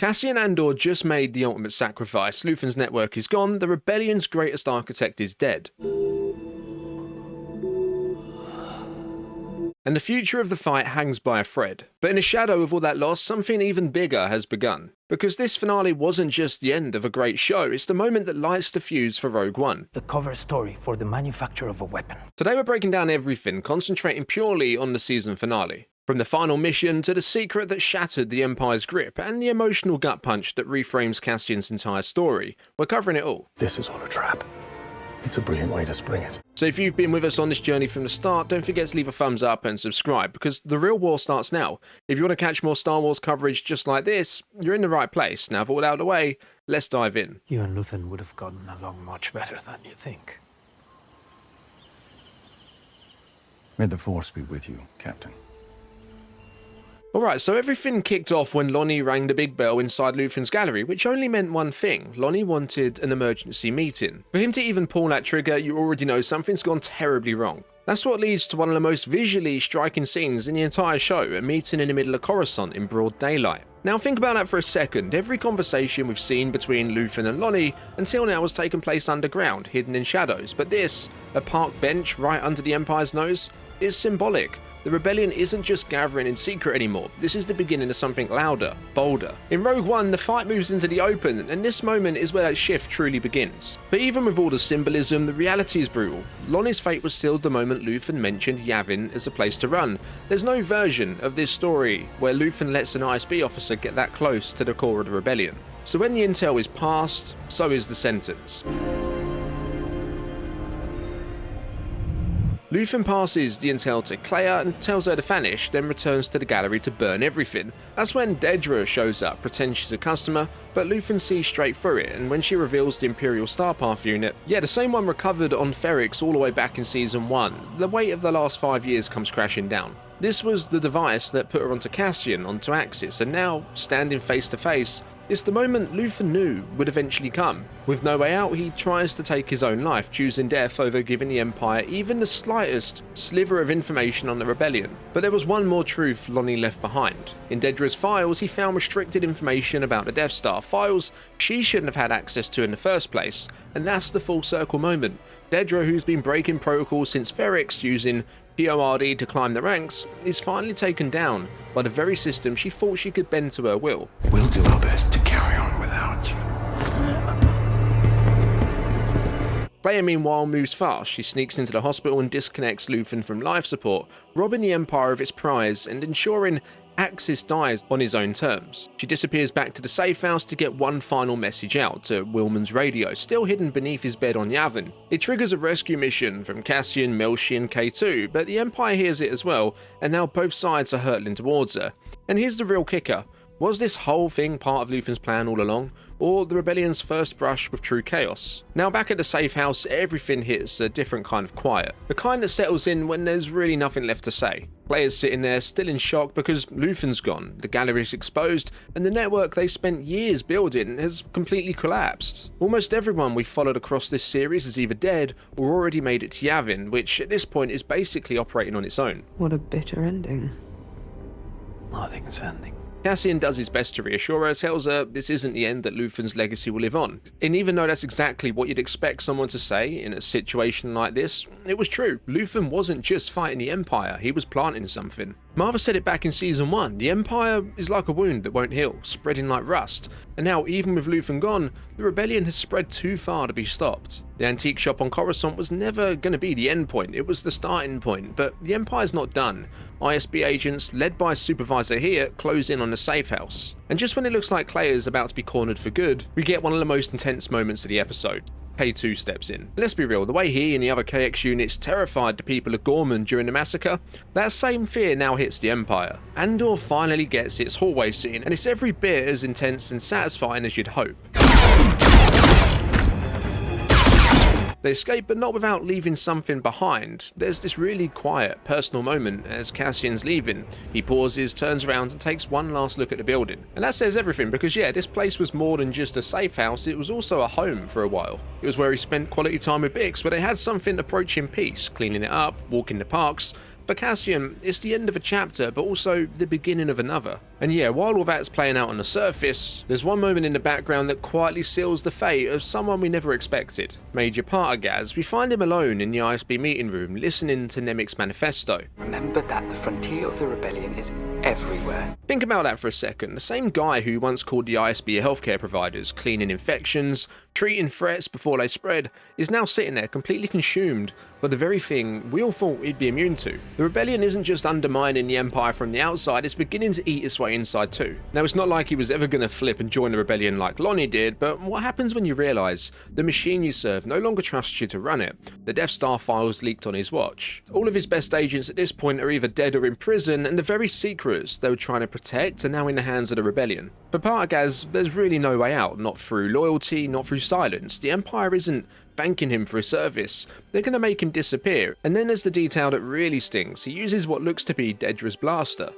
Cassian and Andor just made the ultimate sacrifice. Luthen's network is gone, the rebellion's greatest architect is dead. And the future of the fight hangs by a thread. But in the shadow of all that loss, something even bigger has begun. Because this finale wasn't just the end of a great show, it's the moment that lights the fuse for Rogue One. The cover story for the manufacture of a weapon. Today we're breaking down everything, concentrating purely on the season finale. From the final mission to the secret that shattered the Empire's grip and the emotional gut punch that reframes Cassian's entire story, we're covering it all. This is all a trap. It's a brilliant way to spring it. So if you've been with us on this journey from the start, don't forget to leave a thumbs up and subscribe, because the real war starts now. If you want to catch more Star Wars coverage just like this, you're in the right place. Now, with all out of the way, let's dive in. You and Luthen would have gotten along much better than you think. May the Force be with you, Captain. Alright, so everything kicked off when Lonnie rang the big bell inside Luthen's gallery, which only meant one thing. Lonnie wanted an emergency meeting. For him to even pull that trigger, you already know something's gone terribly wrong. That's what leads to one of the most visually striking scenes in the entire show, a meeting in the middle of Coruscant in broad daylight. Now think about that for a second. Every conversation we've seen between Luthen and Lonnie until now has taken place underground, hidden in shadows, but this, a park bench right under the Empire's nose, is symbolic. The rebellion isn't just gathering in secret anymore, this is the beginning of something louder, bolder. In Rogue One, the fight moves into the open, and this moment is where that shift truly begins. But even with all the symbolism, the reality is brutal. Lonnie's fate was sealed the moment Luthen mentioned Yavin as a place to run. There's no version of this story where Luthen lets an ISB officer get that close to the core of the rebellion. So when the intel is passed, so is the sentence. Luthen passes the intel to Clea and tells her to vanish, then returns to the gallery to burn everything. That's when Dedra shows up, pretends she's a customer, but Luthen sees straight through it, and when she reveals the Imperial Starpath unit, yeah, the same one recovered on Ferrix all the way back in Season 1, the weight of the last 5 years comes crashing down. This was the device that put her onto Cassian, onto Axis, and now, standing face to face, it's the moment Luthen knew would eventually come. With no way out, he tries to take his own life, choosing death over giving the Empire even the slightest sliver of information on the rebellion. But there was one more truth Lonnie left behind. In Dedra's files, he found restricted information about the Death Star, files she shouldn't have had access to in the first place, and that's the full circle moment. Dedra, who's been breaking protocols since Ferrix, using PORD to climb the ranks, is finally taken down by the very system she thought she could bend to her will. We'll do our best to carry on without you. Clea, meanwhile, moves fast. She sneaks into the hospital and disconnects Luthen from life support, robbing the Empire of its prize and ensuring Axis dies on his own terms. She disappears back to the safehouse to get one final message out to Wilman's radio, still hidden beneath his bed on Yavin. It triggers a rescue mission from Cassian, Melshi and K2, but the Empire hears it as well, and now both sides are hurtling towards her. And here's the real kicker. Was this whole thing part of Luthen's plan all along, or the rebellion's first brush with true chaos? Now back at the safe house, everything hits a different kind of quiet. The kind that settles in when there's really nothing left to say. Players sitting there still in shock because Luthen's gone, the gallery's exposed, and the network they spent years building has completely collapsed. Almost everyone we followed across this series is either dead or already made it to Yavin, which at this point is basically operating on its own. What a bitter ending. Nothing's ending. Cassian does his best to reassure her, tells her this isn't the end, that Luthen's legacy will live on. And even though that's exactly what you'd expect someone to say in a situation like this, it was true. Luthen wasn't just fighting the Empire, he was planting something. Martha said it back in Season 1, the Empire is like a wound that won't heal, spreading like rust. And now, even with Luthen gone, the rebellion has spread too far to be stopped. The antique shop on Coruscant was never going to be the end point, it was the starting point, but the Empire's not done. ISB agents, led by Supervisor here, close in on the safehouse. And just when it looks like Clea is about to be cornered for good, we get one of the most intense moments of the episode. K2 steps in. Let's be real, the way he and the other KX units terrified the people of Gorman during the massacre, that same fear now hits the Empire. Andor finally gets its hallway scene, and it's every bit as intense and satisfying as you'd hope. They escape, but not without leaving something behind. There's this really quiet, personal moment as Cassian's leaving. He pauses, turns around and takes one last look at the building. And that says everything, because yeah, this place was more than just a safe house, it was also a home for a while. It was where he spent quality time with Bix, where they had something approaching peace, cleaning it up, walking the parks. For Cassian, it's the end of a chapter, but also the beginning of another. And yeah, while all that's playing out on the surface, there's one moment in the background that quietly seals the fate of someone we never expected. Major Partagaz, we find him alone in the ISB meeting room listening to Nemik's manifesto. Remember that the frontier of the rebellion is everywhere. Think about that for a second. The same guy who once called the ISB healthcare providers cleaning infections, treating threats before they spread, is now sitting there completely consumed by the very thing we all thought he'd be immune to. The rebellion isn't just undermining the Empire from the outside, it's beginning to eat its way inside too. Now, it's not like he was ever going to flip and join the rebellion like Lonnie did, but what happens when you realise the machine you serve no longer trusts you to run it? The Death Star files leaked on his watch. All of his best agents at this point are either dead or in prison, and the very secrets they were trying to protect are now in the hands of the rebellion. For Partagaz, there's really no way out, not through loyalty, not through silence. The Empire isn't thanking him for his service. They're going to make him disappear. And then there's the detail that really stings. He uses what looks to be Dedra's blaster.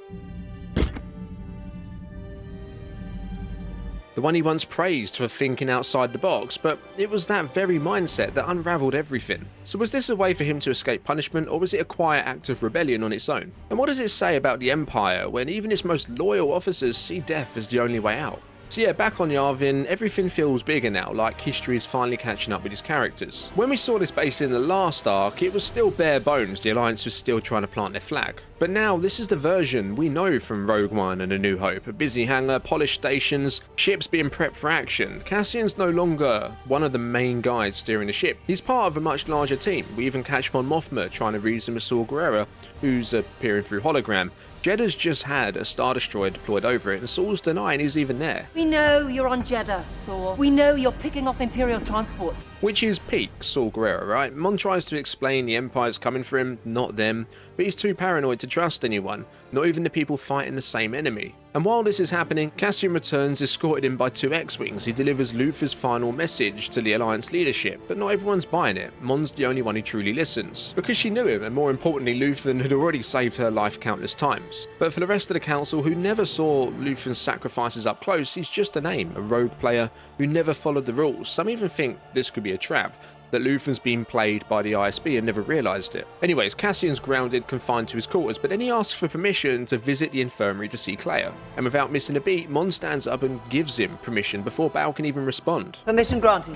The one he once praised for thinking outside the box, but it was that very mindset that unravelled everything. So was this a way for him to escape punishment, or was it a quiet act of rebellion on its own? And what does it say about the Empire when even its most loyal officers see death as the only way out? So yeah, back on Yavin, everything feels bigger now, like history is finally catching up with his characters. When we saw this base in the last arc, it was still bare bones, the Alliance was still trying to plant their flag. But now, this is the version we know from Rogue One and A New Hope. A busy hangar, polished stations, ships being prepped for action. Cassian's no longer one of the main guys steering the ship. He's part of a much larger team. We even catch Mon Mothma trying to reason with Saw Gerrera, who's appearing through hologram. Jeddah's just had a Star Destroyer deployed over it, and Saw's denying he's even there. We know you're on Jeddah, Saw. We know you're picking off Imperial transports. Which is peak Saw Gerrera, right? Mon tries to explain the Empire's coming for him, not them, but he's too paranoid to trust anyone, not even the people fighting the same enemy. And while this is happening, Cassian returns escorted in by 2 X-Wings. He delivers Luther's final message to the Alliance leadership, but not everyone's buying it. Mon's the only one who truly listens, because she knew him, and more importantly, Luthen had already saved her life countless times. But for the rest of the Council, who never saw Luthen's sacrifices up close, he's just a name, a rogue player who never followed the rules. Some even think this could be a trap, that Luthen's been played by the ISB and never realised it. Anyways, Cassian's grounded, confined to his quarters, but then he asks for permission to visit the infirmary to see Clea. And without missing a beat, Mon stands up and gives him permission before Bao can even respond. Permission granted.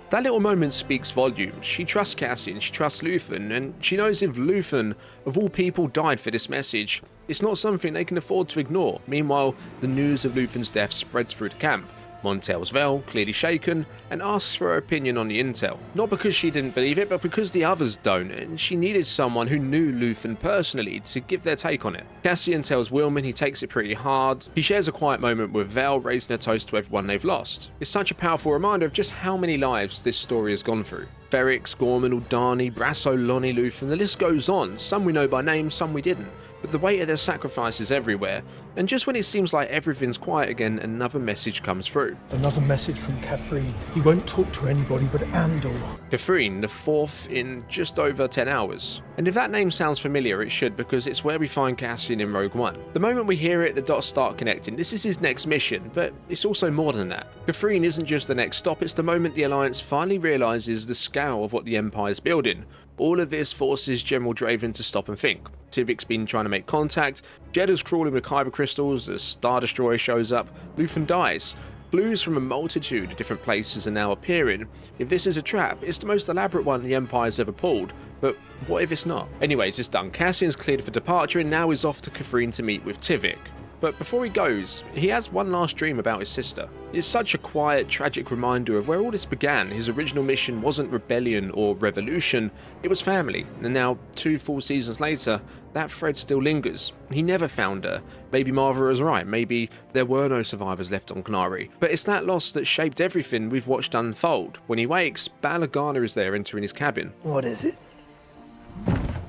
That little moment speaks volumes. She trusts Cassian, she trusts Luthen, and she knows if Luthen, of all people, died for this message, it's not something they can afford to ignore. Meanwhile, the news of Luthen's death spreads through the camp. Mon tells Vel, clearly shaken, and asks for her opinion on the intel. Not because she didn't believe it, but because the others don't, and she needed someone who knew Luthen personally to give their take on it. Cassian tells Wilman he takes it pretty hard. He shares a quiet moment with Vel, raising a toast to everyone they've lost. It's such a powerful reminder of just how many lives this story has gone through. Ferrix, Gorman, Aldani, Brasso, Lonnie, Luthen, the list goes on. Some we know by name, some we didn't. But the weight of their sacrifices everywhere, and just when it seems like everything's quiet again, another message comes through. Another message from Catherine. He won't talk to anybody but Andor. Catherine, the 4th in just over 10 hours. And if that name sounds familiar, it should, because it's where we find Cassian in Rogue One. The moment we hear it, the dots start connecting. This is his next mission, but it's also more than that. Catherine isn't just the next stop, it's the moment the Alliance finally realises the scale of what the Empire's building. All of this forces General Draven to stop and think. Tivik's been trying to make contact, Jeddah's crawling with kyber crystals, the Star Destroyer shows up, Luthen dies. Clues from a multitude of different places are now appearing. If this is a trap, it's the most elaborate one the Empire's ever pulled, but what if it's not? Anyways, it's done. Cassian's cleared for departure and now he's off to Catherine to meet with Tivik. But before he goes, he has one last dream about his sister. It's such a quiet, tragic reminder of where all this began. His original mission wasn't rebellion or revolution, it was family. And now, 2 full seasons later, that thread still lingers. He never found her. Maybe Marva was right, maybe there were no survivors left on Kenari. But it's that loss that shaped everything we've watched unfold. When he wakes, Bail Organa is there entering his cabin. What is it?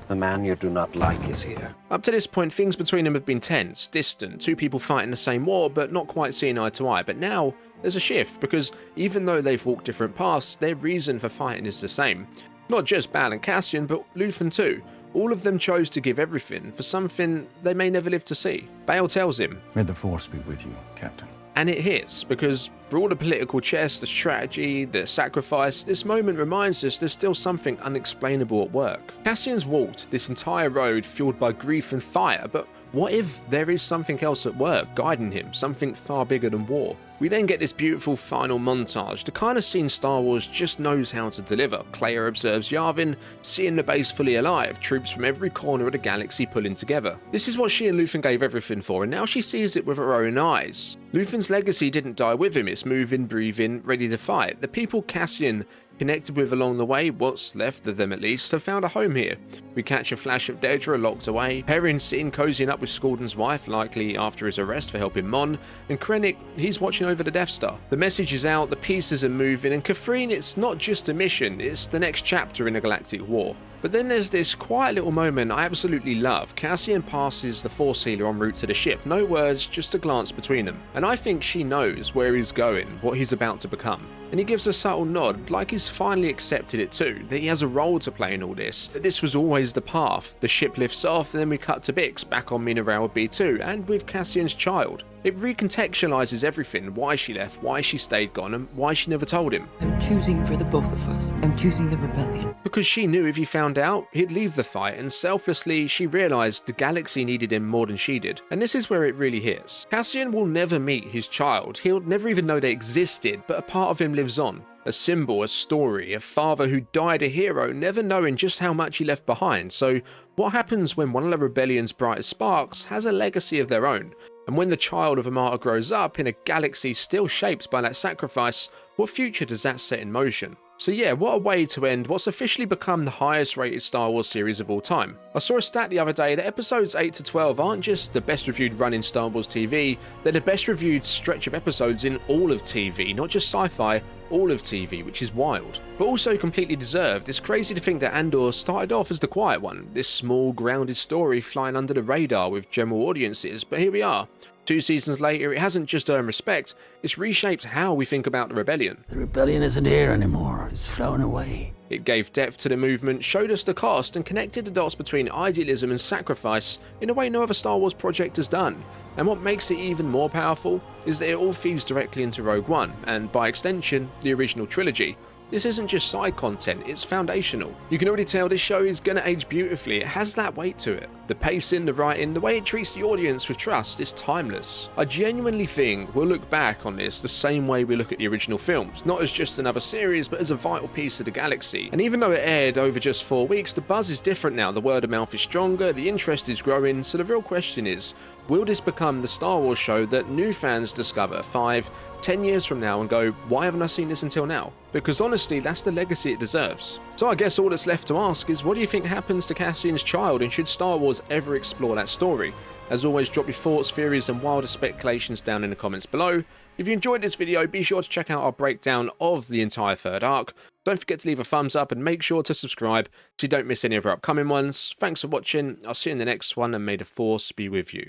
The man you do not like is here. Up to this point, things between them have been tense, distant, 2 people fighting the same war but not quite seeing eye to eye. But now, there's a shift, because even though they've walked different paths, their reason for fighting is the same. Not just Bail and Cassian, but Luthen too. All of them chose to give everything for something they may never live to see. Bail tells him, May the Force be with you, Captain. and it hits, because for all the political chess, the strategy, the sacrifice, this moment reminds us there's still something unexplainable at work. Cassian's walked this entire road fueled by grief and fire, but What if there is something else at work guiding him, something far bigger than war? We then get this beautiful final montage, the kind of scene Star Wars just knows how to deliver. Clea observes Yavin, seeing the base fully alive, troops from every corner of the galaxy pulling together. This is what she and Luthen gave everything for, and now she sees it with her own eyes. Luthen's legacy didn't die with him, it's moving, breathing, ready to fight. The people Cassian connected with along the way, what's left of them at least, have found a home here. We catch a flash of Dedra locked away, Perrin sitting cozying up with Squadron's wife, likely after his arrest for helping Mon, and Krennic, he's watching over the Death Star. The message is out, the pieces are moving, and Catherine, it's not just a mission, it's the next chapter in a galactic war. But then there's this quiet little moment I absolutely love. Cassian passes the Force Healer en route to the ship. No words, just a glance between them. And I think she knows where he's going, what he's about to become. And he gives a subtle nod, like he's finally accepted it too, that he has a role to play in all this, that this was always the path. The ship lifts off, and then we cut to Bix, back on Mineral B2, and with Cassian's child. It recontextualizes everything, why she left, why she stayed gone, and why she never told him. I'm choosing for the both of us. I'm choosing the rebellion. Because she knew if he found out, he'd leave the fight, and selflessly, she realized the galaxy needed him more than she did. And this is where it really hits. Cassian will never meet his child, he'll never even know they existed, but a part of him lives on. A symbol, a story, a father who died a hero, never knowing just how much he left behind. So what happens when one of the rebellion's brightest sparks has a legacy of their own? And when the child of a martyr grows up in a galaxy still shaped by that sacrifice, what future does that set in motion? So yeah, what a way to end what's officially become the highest rated Star Wars series of all time. I saw a stat the other day that episodes 8 to 12 aren't just the best reviewed run in Star Wars TV, they're the best reviewed stretch of episodes in all of TV, not just sci-fi, all of TV, which is wild. But also completely deserved. It's crazy to think that Andor started off as the quiet one, this small, grounded story flying under the radar with general audiences, but here we are. 2 seasons later, it hasn't just earned respect, it's reshaped how we think about the rebellion. The rebellion isn't here anymore. It's flown away. It gave depth to the movement, showed us the cost, and connected the dots between idealism and sacrifice in a way no other Star Wars project has done. And what makes it even more powerful is that it all feeds directly into Rogue One, and by extension, the original trilogy. This isn't just side content, it's foundational. You can already tell this show is gonna age beautifully, it has that weight to it. The pacing, the writing, the way it treats the audience with trust is timeless. I genuinely think we'll look back on this the same way we look at the original films, not as just another series, but as a vital piece of the galaxy. And even though it aired over just 4 weeks, the buzz is different now, the word of mouth is stronger, the interest is growing, so the real question is, will this become the Star Wars show that new fans discover 5, 10 years from now and go, why haven't I seen this until now? Because honestly, that's the legacy it deserves. So I guess all that's left to ask is, what do you think happens to Cassian's child, and should Star Wars ever explore that story? As always, drop your thoughts, theories and wilder speculations down in the comments below. If you enjoyed this video, be sure to check out our breakdown of the entire third arc. Don't forget to leave a thumbs up and make sure to subscribe so you don't miss any of our upcoming ones. Thanks for watching, I'll see you in the next one, and may the Force be with you.